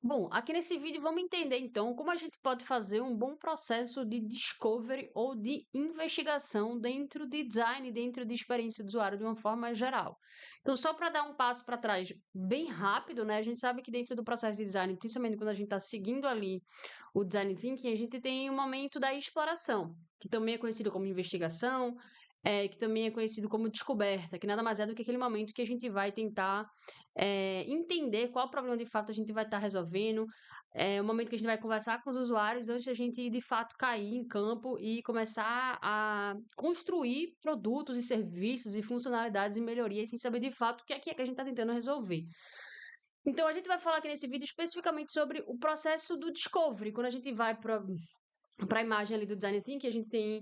Bom, aqui nesse vídeo vamos entender então como a gente pode fazer um bom processo de discovery ou de investigação dentro de design, dentro de experiência do usuário de uma forma geral. Então, só para dar um passo para trás bem rápido, né? A gente sabe que dentro do processo de design, principalmente quando a gente está seguindo ali o design thinking, a gente tem o momento da exploração, que também é conhecido como investigação, que também é conhecido como descoberta, que nada mais é do que aquele momento que a gente vai tentar entender qual problema de fato a gente vai estar resolvendo, o momento que a gente vai conversar com os usuários antes da gente de fato cair em campo e começar a construir produtos e serviços e funcionalidades e melhorias sem saber de fato o que é que a gente está tentando resolver. Então, a gente vai falar aqui nesse vídeo especificamente sobre o processo do discovery. Quando a gente vai para a imagem ali do Design Thinking, a gente tem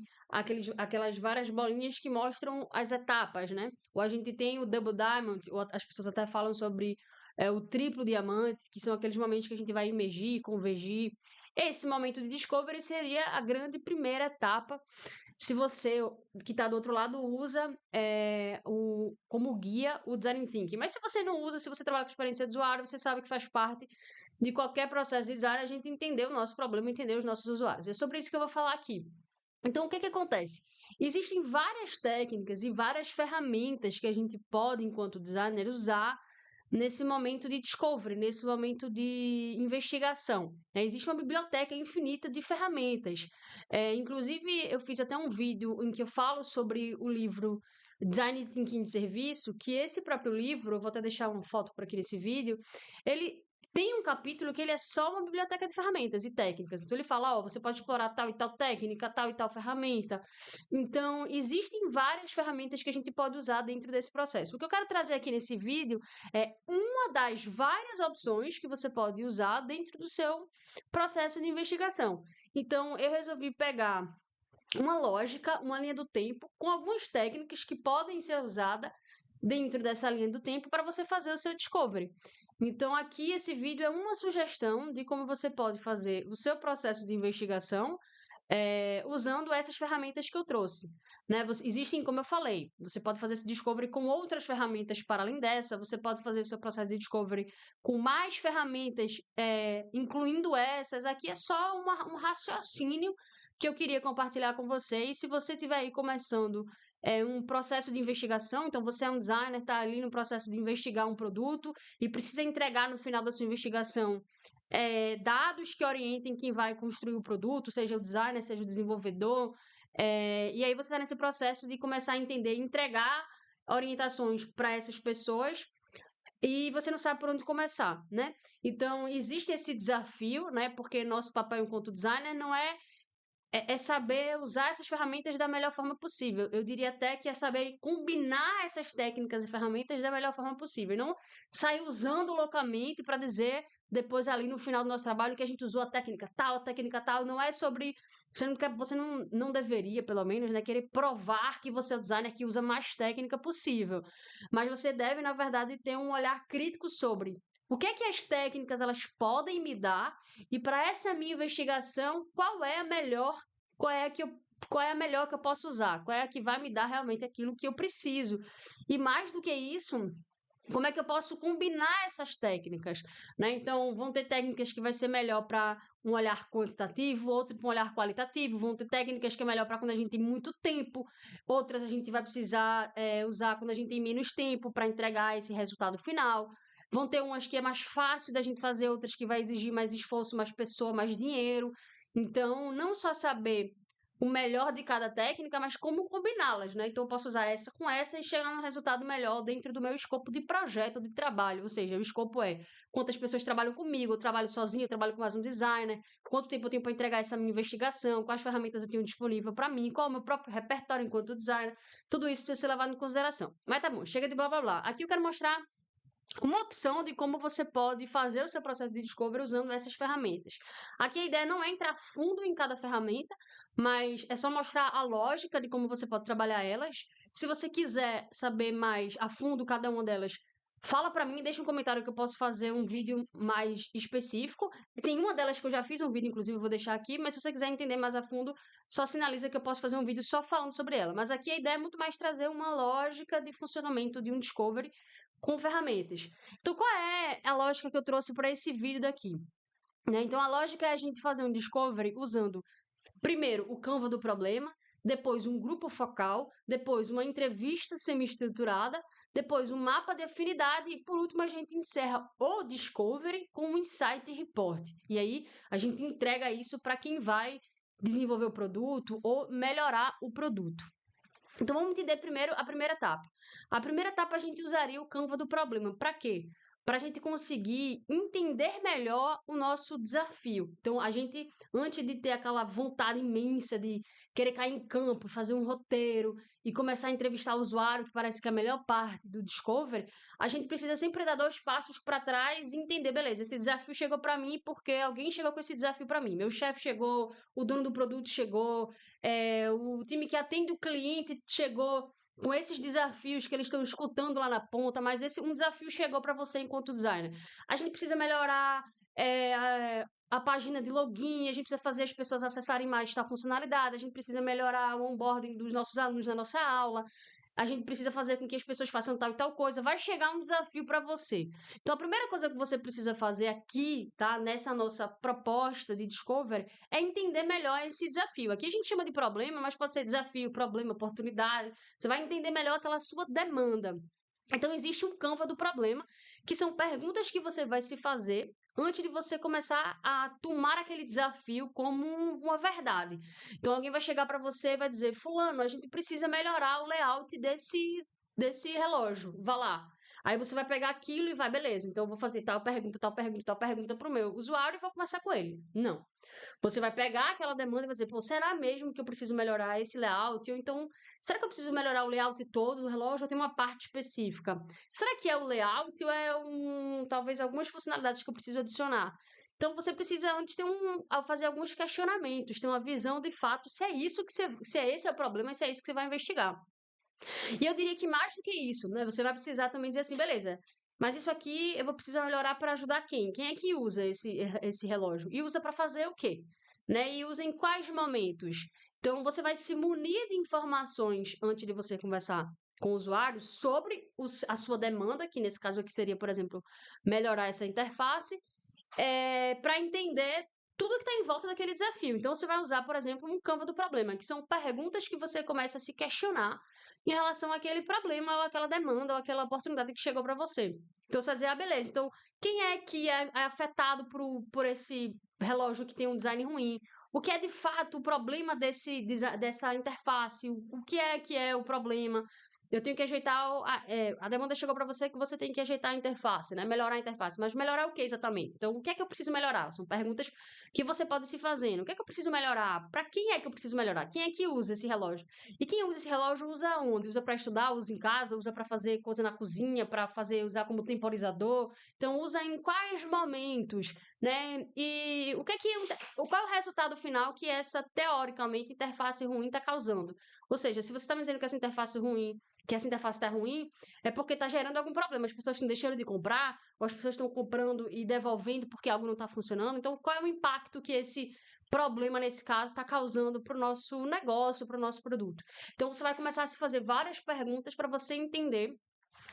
aquelas várias bolinhas que mostram as etapas, né? Ou a gente tem o Double Diamond, ou as pessoas até falam sobre o triplo diamante, que são aqueles momentos que a gente vai imergir, convergir. Esse momento de discovery seria a grande primeira etapa se você, que está do outro lado, usa como guia o Design Thinking. Mas se você não usa, se você trabalha com experiência de usuário, você sabe que faz parte de qualquer processo de design a gente entender o nosso problema, entender os nossos usuários. É sobre isso que eu vou falar aqui. Então, o que acontece? Existem várias técnicas e várias ferramentas que a gente pode, enquanto designer, usar nesse momento de discovery, nesse momento de investigação, né? Existe uma biblioteca infinita de ferramentas. Inclusive, eu fiz até um vídeo em que eu falo sobre o livro Design Thinking de Serviço, que esse próprio livro, eu vou até deixar uma foto por aqui nesse vídeo, ele tem um capítulo que ele é só uma biblioteca de ferramentas e técnicas. Então ele fala, ó, você pode explorar tal e tal técnica, tal e tal ferramenta. Então, existem várias ferramentas que a gente pode usar dentro desse processo. O que eu quero trazer aqui nesse vídeo é uma das várias opções que você pode usar dentro do seu processo de investigação. Então, eu resolvi pegar uma lógica, uma linha do tempo, com algumas técnicas que podem ser usadas dentro dessa linha do tempo para você fazer o seu discovery. Então, aqui esse vídeo é uma sugestão de como você pode fazer o seu processo de investigação usando essas ferramentas que eu trouxe. Né? Existem, como eu falei, você pode fazer esse discovery com outras ferramentas para além dessa, você pode fazer o seu processo de discovery com mais ferramentas, incluindo essas. Aqui é só um raciocínio que eu queria compartilhar com vocês. Se você estiver aí começando um processo de investigação, então você é um designer, está ali no processo de investigar um produto e precisa entregar no final da sua investigação dados que orientem quem vai construir o produto, seja o designer, seja o desenvolvedor, e aí você está nesse processo de começar a entender e entregar orientações para essas pessoas e você não sabe por onde começar, né? Então, existe esse desafio, né? Porque nosso papel enquanto designer não é saber usar essas ferramentas da melhor forma possível. Eu diria até que é saber combinar essas técnicas e ferramentas da melhor forma possível. E não sair usando loucamente para dizer depois ali no final do nosso trabalho que a gente usou a técnica tal. Não é sobre. Você não deveria, pelo menos, né, querer provar que você é o designer que usa mais técnica possível. Mas você deve, na verdade, ter um olhar crítico sobre o que é que as técnicas elas podem me dar e para essa minha investigação, qual é a melhor que eu posso usar? Qual é a que vai me dar realmente aquilo que eu preciso? E mais do que isso, como é que eu posso combinar essas técnicas, né? Então, vão ter técnicas que vai ser melhor para um olhar quantitativo, outro para um olhar qualitativo, vão ter técnicas que é melhor para quando a gente tem muito tempo, outras a gente vai precisar usar quando a gente tem menos tempo para entregar esse resultado final. Vão ter umas que é mais fácil da gente fazer, outras que vai exigir mais esforço, mais pessoa, mais dinheiro. Então, não só saber o melhor de cada técnica, mas como combiná-las, né? Então, eu posso usar essa com essa e chegar num resultado melhor dentro do meu escopo de projeto, de trabalho. Ou seja, o escopo é quantas pessoas trabalham comigo, eu trabalho sozinho, eu trabalho com mais um designer, quanto tempo eu tenho para entregar essa minha investigação, quais ferramentas eu tenho disponível para mim, qual é o meu próprio repertório enquanto designer. Tudo isso precisa ser levado em consideração. Mas tá bom, chega de blá blá blá. Aqui eu quero mostrar uma opção de como você pode fazer o seu processo de discovery usando essas ferramentas. Aqui a ideia não é entrar fundo em cada ferramenta, mas é só mostrar a lógica de como você pode trabalhar elas. Se você quiser saber mais a fundo cada uma delas, fala para mim, deixa um comentário que eu posso fazer um vídeo mais específico. Tem uma delas que eu já fiz um vídeo, inclusive eu vou deixar aqui, mas se você quiser entender mais a fundo, só sinaliza que eu posso fazer um vídeo só falando sobre ela. Mas aqui a ideia é muito mais trazer uma lógica de funcionamento de um discovery com ferramentas. Então, qual é a lógica que eu trouxe para esse vídeo daqui? Né? Então, a lógica é a gente fazer um discovery usando, primeiro, o Canva do problema, depois um grupo focal, depois uma entrevista semi-estruturada, depois um mapa de afinidade e, por último, a gente encerra o discovery com um insight report. E aí, a gente entrega isso para quem vai desenvolver o produto ou melhorar o produto. Então, vamos entender primeiro a primeira etapa. A primeira etapa a gente usaria o Canva do problema. Para quê? Para a gente conseguir entender melhor o nosso desafio. Então, a gente, antes de ter aquela vontade imensa de querer cair em campo, fazer um roteiro e começar a entrevistar o usuário, que parece que é a melhor parte do Discovery, a gente precisa sempre dar 2 passos para trás e entender, beleza, esse desafio chegou para mim porque alguém chegou com esse desafio para mim. Meu chefe chegou, o dono do produto chegou, o time que atende o cliente chegou com esses desafios que eles estão escutando lá na ponta, mas um desafio chegou para você enquanto designer. A gente precisa melhorar a página de login, a gente precisa fazer as pessoas acessarem mais tal funcionalidade, a gente precisa melhorar o onboarding dos nossos alunos na nossa aula, a gente precisa fazer com que as pessoas façam tal e tal coisa. Vai chegar um desafio para você. Então, a primeira coisa que você precisa fazer aqui, tá? Nessa nossa proposta de Discovery, é entender melhor esse desafio. Aqui a gente chama de problema, mas pode ser desafio, problema, oportunidade. Você vai entender melhor aquela sua demanda. Então, existe um Canva do problema, que são perguntas que você vai se fazer antes de você começar a tomar aquele desafio como uma verdade. Então, alguém vai chegar para você e vai dizer: Fulano, a gente precisa melhorar o layout desse relógio. Vá lá. Aí você vai pegar aquilo e vai, beleza, então eu vou fazer tal pergunta, tal pergunta, tal pergunta para o meu usuário e vou conversar com ele. Não. Você vai pegar aquela demanda e vai dizer: pô, será mesmo que eu preciso melhorar esse layout? Ou então, será que eu preciso melhorar o layout todo do relógio ou tem uma parte específica? Será que é o layout ou é talvez algumas funcionalidades que eu preciso adicionar? Então, você precisa antes fazer alguns questionamentos, ter uma visão de fato se é isso se é esse o problema, se é isso que você vai investigar. E eu diria que mais do que isso, né? Você vai precisar também dizer assim, beleza, mas isso aqui eu vou precisar melhorar para ajudar quem? Quem é que usa esse relógio? E usa para fazer o quê? Né? E usa em quais momentos? Então, você vai se munir de informações antes de você conversar com o usuário sobre a sua demanda, que nesse caso aqui seria, por exemplo, melhorar essa interface, para entender tudo que está em volta daquele desafio. Então, você vai usar, por exemplo, um Canva do problema, que são perguntas que você começa a se questionar em relação àquele problema, ou àquela demanda, ou àquela oportunidade que chegou para você. Então, você vai dizer: ah, beleza, então quem é que é afetado por esse relógio que tem um design ruim? O que é de fato o problema dessa interface? O que é o problema? Eu tenho que ajeitar. A demanda chegou para você que você tem que ajeitar a interface, né? Melhorar a interface. Mas melhorar o que exatamente? Então, o que é que eu preciso melhorar? São perguntas que você pode se fazendo. O que é que eu preciso melhorar? Para quem é que eu preciso melhorar? Quem é que usa esse relógio? E quem usa esse relógio usa onde? Usa para estudar, usa em casa, usa para fazer coisa na cozinha, para usar como temporizador. Então, usa em quais momentos, né? E qual é o resultado final que essa, teoricamente, interface ruim está causando? Ou seja, se você está me dizendo que essa interface está ruim, é porque está gerando algum problema. As pessoas estão deixando de comprar, ou as pessoas estão comprando e devolvendo porque algo não está funcionando. Então, qual é o impacto que esse problema, nesse caso, está causando para o nosso negócio, para o nosso produto? Então, você vai começar a se fazer várias perguntas para você entender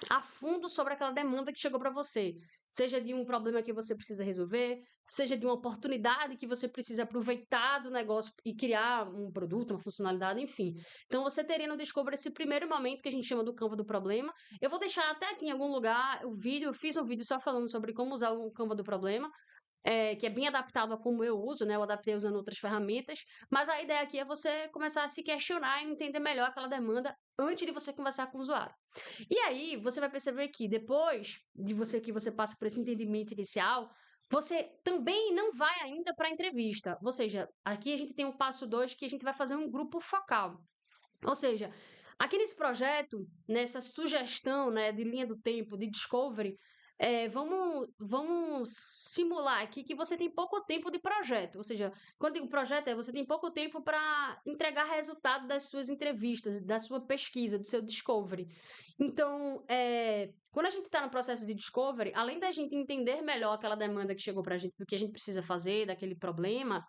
a fundo sobre aquela demanda que chegou para você. Seja de um problema que você precisa resolver, seja de uma oportunidade que você precisa aproveitar do negócio e criar um produto, uma funcionalidade, enfim. Então, você teria no Discovery esse primeiro momento que a gente chama do Canva do problema. Eu vou deixar até aqui em algum lugar o vídeo, eu fiz um vídeo só falando sobre como usar o Canva do problema, que é bem adaptado a como eu uso, né? Eu adaptei usando outras ferramentas, mas a ideia aqui é você começar a se questionar e entender melhor aquela demanda antes de você conversar com o usuário. E aí, você vai perceber que depois que você passa por esse entendimento inicial, você também não vai ainda para a entrevista. Ou seja, aqui a gente tem um passo 2 que a gente vai fazer um grupo focal. Ou seja, aqui nesse projeto, nessa sugestão, né, de linha do tempo, de discovery, vamos simular aqui que você tem pouco tempo de projeto. Ou seja, quando eu digo projeto, você tem pouco tempo para entregar resultado das suas entrevistas, da sua pesquisa, do seu discovery. Então, quando a gente está no processo de discovery, além da gente entender melhor aquela demanda que chegou para a gente, do que a gente precisa fazer, daquele problema,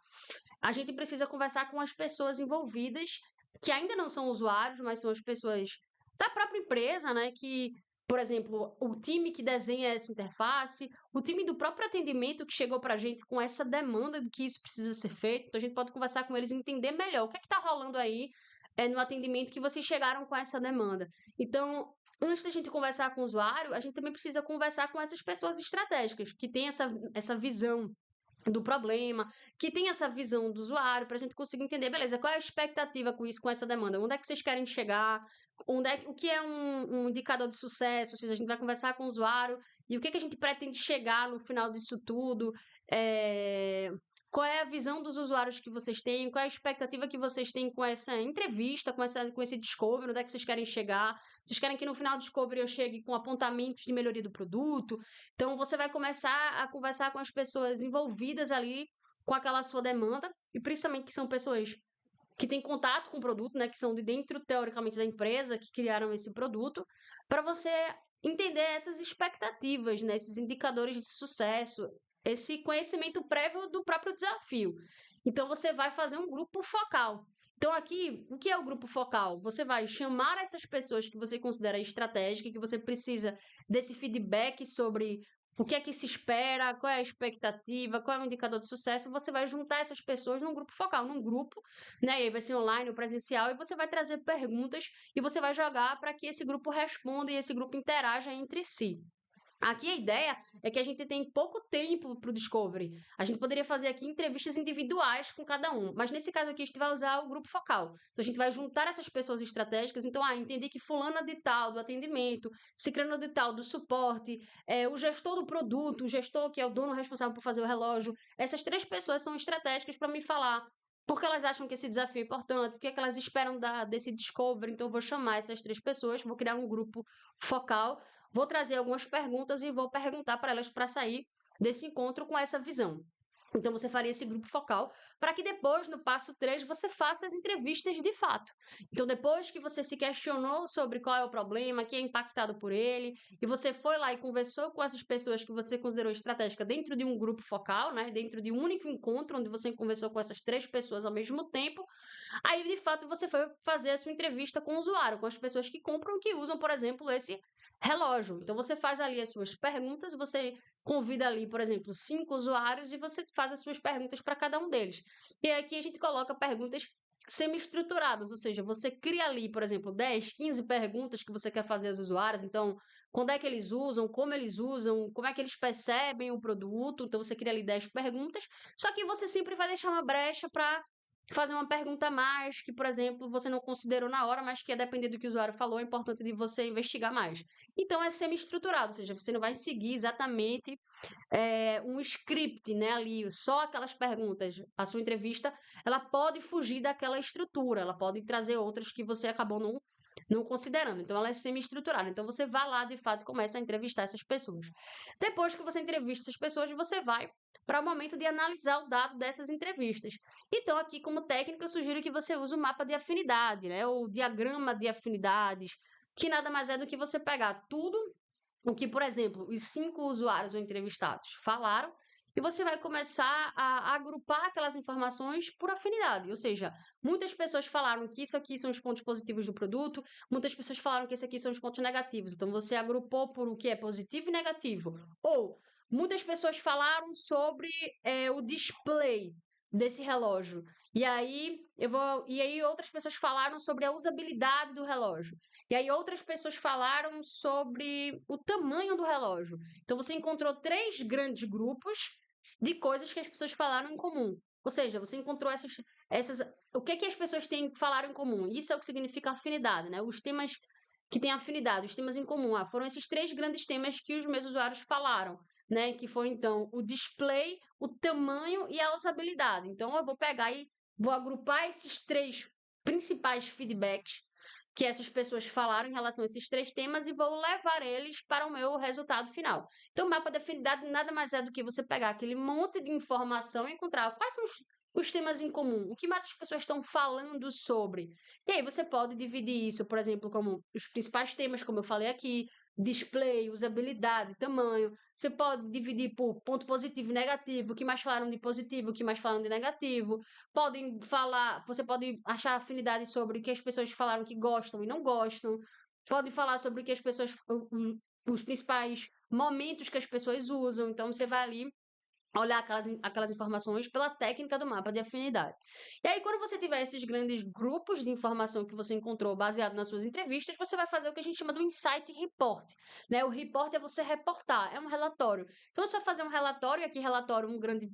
a gente precisa conversar com as pessoas envolvidas, que ainda não são usuários, mas são as pessoas da própria empresa, né, que por exemplo, o time que desenha essa interface, o time do próprio atendimento que chegou para a gente com essa demanda de que isso precisa ser feito. Então, a gente pode conversar com eles e entender melhor o que é que está rolando aí no atendimento que vocês chegaram com essa demanda. Então, antes da gente conversar com o usuário, a gente também precisa conversar com essas pessoas estratégicas, que têm essa visão do problema, que tem essa visão do usuário, para a gente conseguir entender, beleza, qual é a expectativa com isso, com essa demanda? Onde é que vocês querem chegar? O que é um indicador de sucesso? Ou seja, a gente vai conversar com o usuário e o que a gente pretende chegar no final disso tudo? Qual é a visão dos usuários que vocês têm? Qual é a expectativa que vocês têm com essa entrevista, com esse discovery? Onde é que vocês querem chegar? Vocês querem que no final do discovery eu chegue com apontamentos de melhoria do produto? Então, você vai começar a conversar com as pessoas envolvidas ali com aquela sua demanda, e principalmente que são pessoas que têm contato com o produto, né, que são de dentro, teoricamente, da empresa, que criaram esse produto, para você entender essas expectativas, né, esses indicadores de sucesso, esse conhecimento prévio do próprio desafio. Então, você vai fazer um grupo focal. Então, aqui, o que é o grupo focal? Você vai chamar essas pessoas que você considera estratégica, que você precisa desse feedback sobre o que é que se espera, qual é a expectativa, qual é o indicador de sucesso. Você vai juntar essas pessoas num grupo focal, num grupo, né? E aí vai ser online ou presencial, e você vai trazer perguntas e você vai jogar para que esse grupo responda e esse grupo interaja entre si. Aqui a ideia é que a gente tem pouco tempo para o Discovery. A gente poderia fazer aqui entrevistas individuais com cada um, mas nesse caso aqui a gente vai usar o grupo focal. Então a gente vai juntar essas pessoas estratégicas. Então, entender que fulana de tal do atendimento, ciclano de tal do suporte, o gestor do produto, o gestor que é o dono responsável por fazer o relógio, essas 3 pessoas são estratégicas para me falar porque elas acham que esse desafio é importante, o que é que elas esperam desse Discovery. Então eu vou chamar essas 3 pessoas, vou criar um grupo focal. Vou trazer algumas perguntas e vou perguntar para elas para sair desse encontro com essa visão. Então, você faria esse grupo focal para que depois, no passo 3, você faça as entrevistas de fato. Então, depois que você se questionou sobre qual é o problema, quem é impactado por ele, e você foi lá e conversou com essas pessoas que você considerou estratégica dentro de um grupo focal, né, dentro de um único encontro, onde você conversou com essas 3 pessoas ao mesmo tempo, aí, de fato, você foi fazer a sua entrevista com o usuário, com as pessoas que compram, que usam, por exemplo, esse relógio. Então, você faz ali as suas perguntas, você convida ali, por exemplo, 5 usuários e você faz as suas perguntas para cada um deles. E aqui a gente coloca perguntas semi-estruturadas, ou seja, você cria ali, por exemplo, 10, 15 perguntas que você quer fazer aos usuários. Então, quando é que eles usam, como é que eles percebem o produto. Então, você cria ali 10 perguntas, só que você sempre vai deixar uma brecha para fazer uma pergunta a mais, que, por exemplo, você não considerou na hora, mas que, a depender do que o usuário falou, é importante de você investigar mais. Então, é semi-estruturado, ou seja, você não vai seguir exatamente um script, né, ali, só aquelas perguntas. A sua entrevista, ela pode fugir daquela estrutura, ela pode trazer outras que você acabou não considerando. Então, ela é semi-estruturada. Então, você vai lá, de fato, e começa a entrevistar essas pessoas. Depois que você entrevista essas pessoas, você vai para o momento de analisar o dado dessas entrevistas. Então, aqui, como técnica, eu sugiro que você use o mapa de afinidade, né, ou diagrama de afinidades, que nada mais é do que você pegar tudo o que, por exemplo, os 5 usuários ou entrevistados falaram, e você vai começar a agrupar aquelas informações por afinidade. Ou seja, muitas pessoas falaram que isso aqui são os pontos positivos do produto, muitas pessoas falaram que esse aqui são os pontos negativos. Então, você agrupou por o que é positivo e negativo. Ou, muitas pessoas falaram sobre o display desse relógio. E aí outras pessoas falaram sobre a usabilidade do relógio. E aí outras pessoas falaram sobre o tamanho do relógio. Então você encontrou 3 grandes grupos de coisas que as pessoas falaram em comum. Ou seja, você encontrou essas o que as pessoas falaram em comum. Isso é o que significa afinidade, né? Os temas que têm afinidade, os temas em comum. Foram esses 3 grandes temas que os meus usuários falaram, né? Que foi, então, o display, o tamanho e a usabilidade. Então, eu vou pegar e vou agrupar esses 3 principais feedbacks que essas pessoas falaram em relação a esses 3 temas e vou levar eles para o meu resultado final. Então, o mapa de afinidade nada mais é do que você pegar aquele monte de informação e encontrar quais são os temas em comum, o que mais as pessoas estão falando sobre. E aí você pode dividir isso, por exemplo, como os principais temas, como eu falei aqui, display, usabilidade, tamanho. Você pode dividir por ponto positivo e negativo, o que mais falaram de positivo, o que mais falaram de negativo. Você pode achar afinidade sobre o que as pessoas falaram que gostam e não gostam. Pode falar sobre o que as pessoas, os principais momentos que as pessoas usam. Então, você vai ali olhar aquelas informações pela técnica do mapa de afinidade. E aí, quando você tiver esses grandes grupos de informação que você encontrou baseado nas suas entrevistas, você vai fazer o que a gente chama do Insight Report. Né? O report é você reportar, é um relatório. Então, você vai fazer um relatório, e aqui relatório, um grande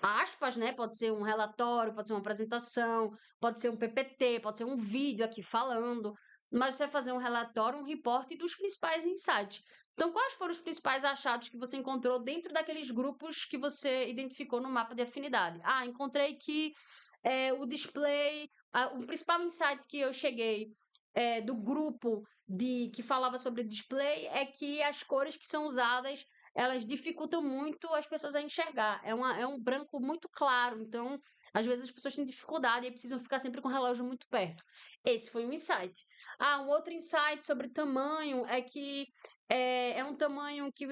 aspas, né? Pode ser um relatório, pode ser uma apresentação, pode ser um PPT, pode ser um vídeo aqui falando, mas você vai fazer um relatório, um reporte dos principais insights. Então, quais foram os principais achados que você encontrou dentro daqueles grupos que você identificou no mapa de afinidade? Ah, encontrei que o display, o principal insight que eu cheguei do grupo que falava sobre display é que as cores que são usadas elas dificultam muito as pessoas a enxergar. É um branco muito claro, então às vezes as pessoas têm dificuldade e precisam ficar sempre com o relógio muito perto. Esse foi um insight. Ah, um outro insight sobre tamanho é que é um tamanho que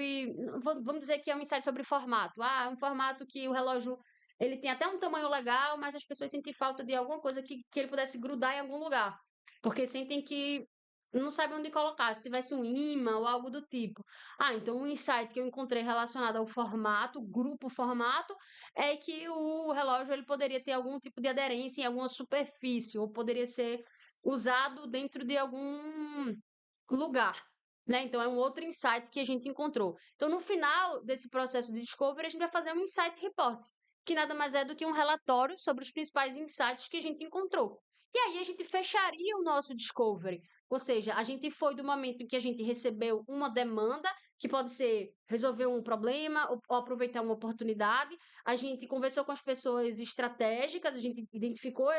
vamos dizer que é um insight sobre formato. Ah, é um formato que o relógio ele tem até um tamanho legal, mas as pessoas sentem falta de alguma coisa que ele pudesse grudar em algum lugar. Porque sentem que não sabem onde colocar, se tivesse um imã ou algo do tipo. Ah, então um insight que eu encontrei relacionado ao formato, grupo formato, é que o relógio ele poderia ter algum tipo de aderência em alguma superfície, ou poderia ser usado dentro de algum lugar. Né? Então, é um outro insight que a gente encontrou. Então, no final desse processo de discovery, a gente vai fazer um insight report, que nada mais é do que um relatório sobre os principais insights que a gente encontrou. E aí a gente fecharia o nosso discovery. Ou seja, a gente foi do momento em que a gente recebeu uma demanda, que pode ser resolver um problema ou aproveitar uma oportunidade. A gente conversou com as pessoas estratégicas, a gente identificou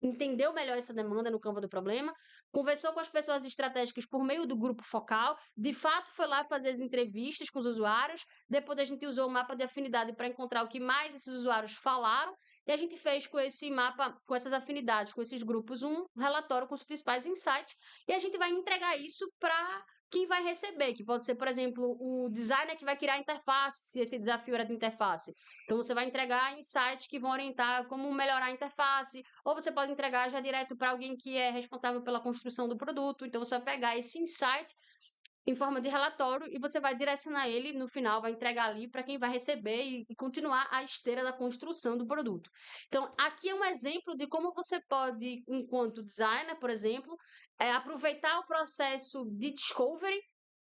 entendeu melhor essa demanda no campo do problema, conversou com as pessoas estratégicas por meio do grupo focal, de fato foi lá fazer as entrevistas com os usuários, depois a gente usou o mapa de afinidade para encontrar o que mais esses usuários falaram, e a gente fez com esse mapa, com essas afinidades, com esses grupos, um relatório com os principais insights, e a gente vai entregar isso para quem vai receber, que pode ser, por exemplo, o designer que vai criar a interface, se esse desafio era de interface. Então, você vai entregar insights que vão orientar como melhorar a interface, ou você pode entregar já direto para alguém que é responsável pela construção do produto. Então, você vai pegar esse insight em forma de relatório e você vai direcionar ele no final, vai entregar ali para quem vai receber e continuar a esteira da construção do produto. Então, aqui é um exemplo de como você pode, enquanto designer, por exemplo, aproveitar o processo de discovery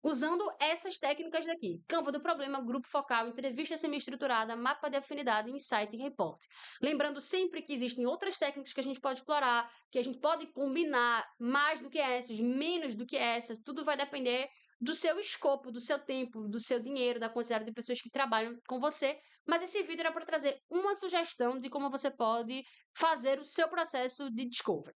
usando essas técnicas daqui. Campo do problema, grupo focal, entrevista semi-estruturada, mapa de afinidade, insight e report. Lembrando sempre que existem outras técnicas que a gente pode explorar, que a gente pode combinar mais do que essas, menos do que essas, tudo vai depender do seu escopo, do seu tempo, do seu dinheiro, da quantidade de pessoas que trabalham com você. Mas esse vídeo era para trazer uma sugestão de como você pode fazer o seu processo de discovery.